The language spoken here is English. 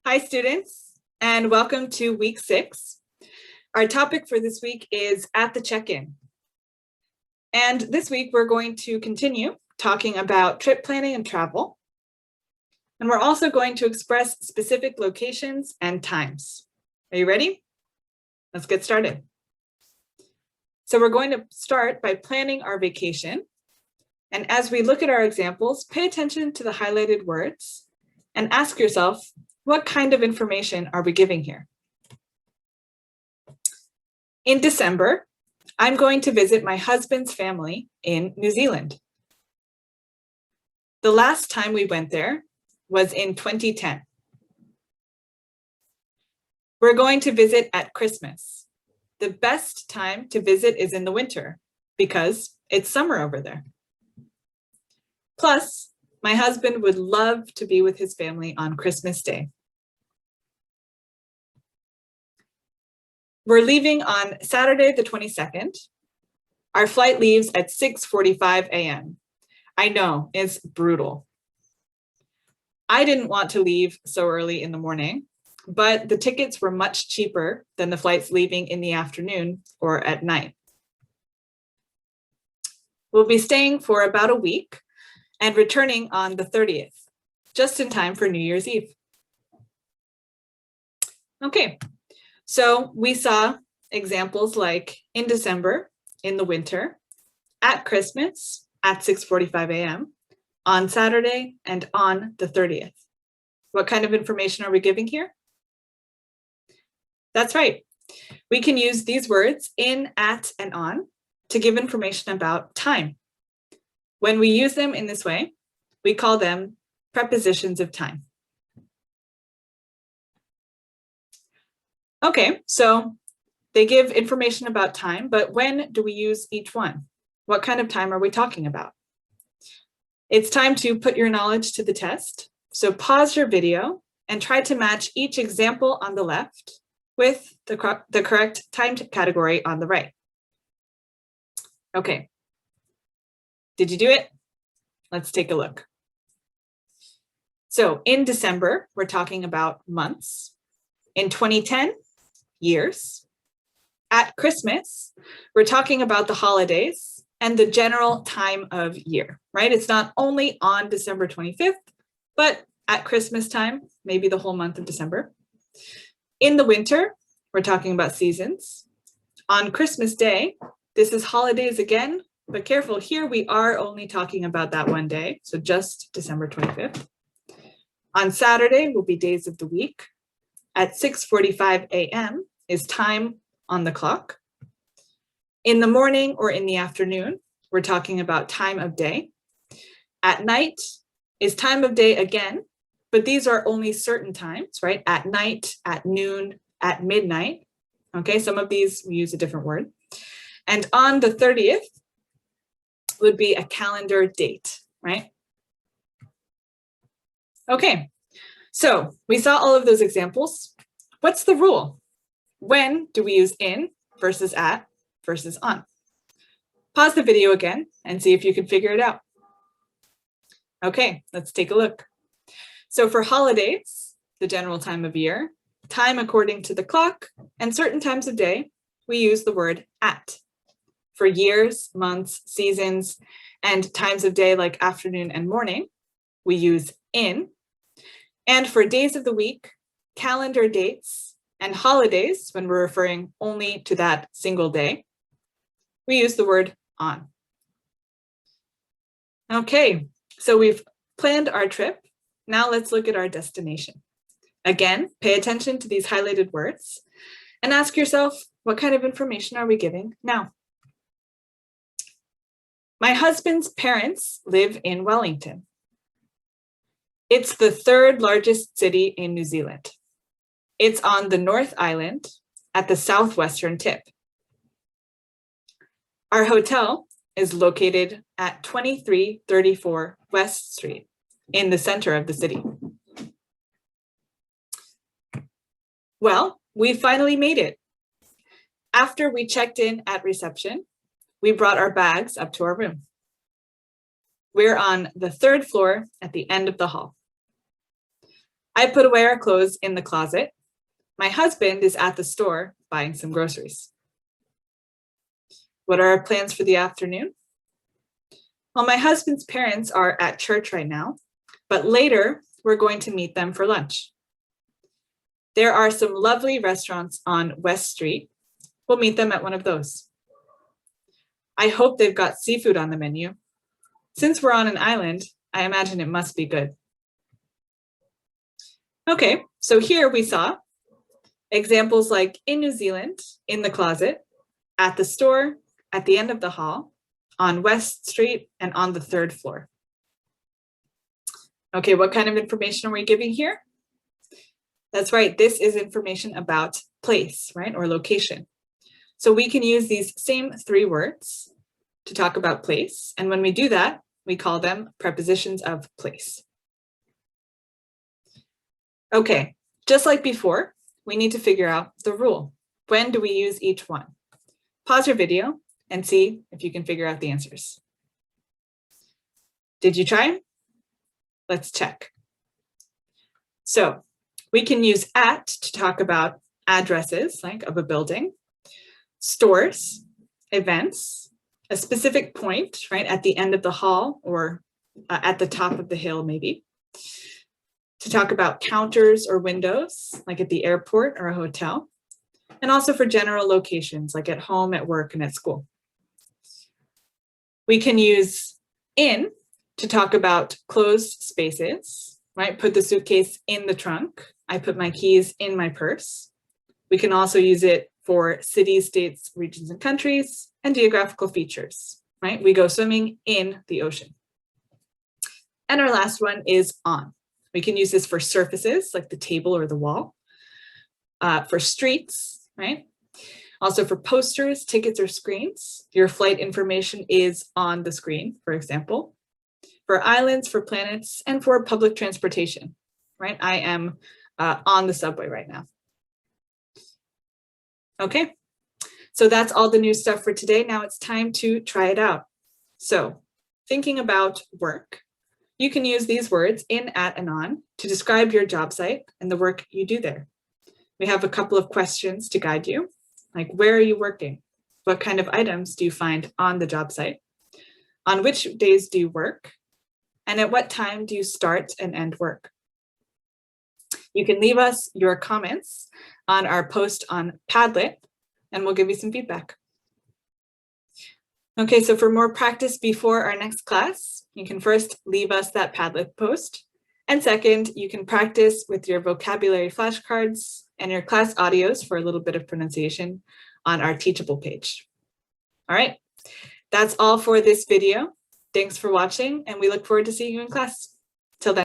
Hi students, and welcome to week 6. Our topic for this week is at the check-in. And this week we're going to continue talking about trip planning and travel. And we're also going to express specific locations and times. Are you ready? Let's get started. So we're going to start by planning our vacation. And as we look at our examples, pay attention to the highlighted words and ask yourself, what kind of information are we giving here? In December, I'm going to visit my husband's family in New Zealand. The last time we went there was in 2010. We're going to visit at Christmas. The best time to visit is in the winter because it's summer over there. Plus, my husband would love to be with his family on Christmas Day. We're leaving on Saturday the 22nd. Our flight leaves at 6:45 a.m. I know, it's brutal. I didn't want to leave so early in the morning, but the tickets were much cheaper than the flights leaving in the afternoon or at night. We'll be staying for about a week and returning on the 30th, just in time for New Year's Eve. Okay. So we saw examples like in December, in the winter, at Christmas, at 6:45 a.m., on Saturday, and on the 30th. What kind of information are we giving here? That's right. We can use these words in, at, and on to give information about time. When we use them in this way, we call them prepositions of time. Okay, so they give information about time, but when do we use each one? What kind of time are we talking about? It's time to put your knowledge to the test. So pause your video and try to match each example on the left with the correct time category on the right. Okay, did you do it? Let's take a look. So in December, we're talking about months. In 2010, years. At Christmas, we're talking about the holidays and the general time of year, right? It's not only on December 25th, but at Christmas time, maybe the whole month of December. In the winter, we're talking about seasons. On Christmas Day, this is holidays again, but careful, here we are only talking about that one day, so just December 25th. On Saturday will be days of the week. At 6:45 a.m. is time on the clock. In the morning or in the afternoon, we're talking about time of day. At night is time of day again, but these are only certain times, right? At night, at noon, at midnight. Okay, some of these we use a different word. And on the 30th would be a calendar date, right? Okay. So we saw all of those examples. What's the rule? When do we use in versus at versus on? Pause the video again and see if you can figure it out. Okay, let's take a look. So for holidays, the general time of year, time according to the clock, and certain times of day, we use the word at. For years, months, seasons, and times of day like afternoon and morning, we use in. And for days of the week, calendar dates, and holidays, when we're referring only to that single day, we use the word on. Okay, so we've planned our trip. Now let's look at our destination. Again, pay attention to these highlighted words and ask yourself, what kind of information are we giving now? My husband's parents live in Wellington. It's the 3rd largest city in New Zealand. It's on the North Island at the southwestern tip. Our hotel is located at 2334 West Street in the center of the city. Well, we finally made it. After we checked in at reception, we brought our bags up to our room. We're on the 3rd floor at the end of the hall. I put away our clothes in the closet. My husband is at the store buying some groceries. What are our plans for the afternoon? Well, my husband's parents are at church right now, but later we're going to meet them for lunch. There are some lovely restaurants on West Street. We'll meet them at one of those. I hope they've got seafood on the menu. Since we're on an island, I imagine it must be good. Okay, so here we saw examples like in New Zealand, in the closet, at the store, at the end of the hall, on West Street, and on the 3rd floor. Okay, what kind of information are we giving here? That's right, this is information about place, right, or location. So we can use these same 3 words to talk about place, and when we do that, we call them prepositions of place. Okay, just like before, we need to figure out the rule. When do we use each one? Pause your video and see if you can figure out the answers. Did you try? Let's check. So we can use at to talk about addresses, like of a building, stores, events, a specific point, right, at the end of the hall or at the top of the hill, maybe. To talk about counters or windows, like at the airport or a hotel, and also for general locations, like at home, at work, and at school. We can use in to talk about closed spaces, right? Put the suitcase in the trunk. I put my keys in my purse. We can also use it for cities, states, regions, and countries, and geographical features, right? We go swimming in the ocean. And our last one is on. We can use this for surfaces like the table or the wall, for streets, right? Also for posters, tickets, or screens. Your flight information is on the screen, for example. For islands, for planets, and for public transportation, right? I am on the subway right now. Okay, so that's all the new stuff for today. Now it's time to try it out. So thinking about work, you can use these words in, at, and on to describe your job site and the work you do there. We have a couple of questions to guide you, like where are you working? What kind of items do you find on the job site? On which days do you work? And at what time do you start and end work? You can leave us your comments on our post on Padlet, and we'll give you some feedback. Okay, so for more practice before our next class, you can first leave us that Padlet post. And second, you can practice with your vocabulary flashcards and your class audios for a little bit of pronunciation on our Teachable page. All right, that's all for this video. Thanks for watching, and we look forward to seeing you in class.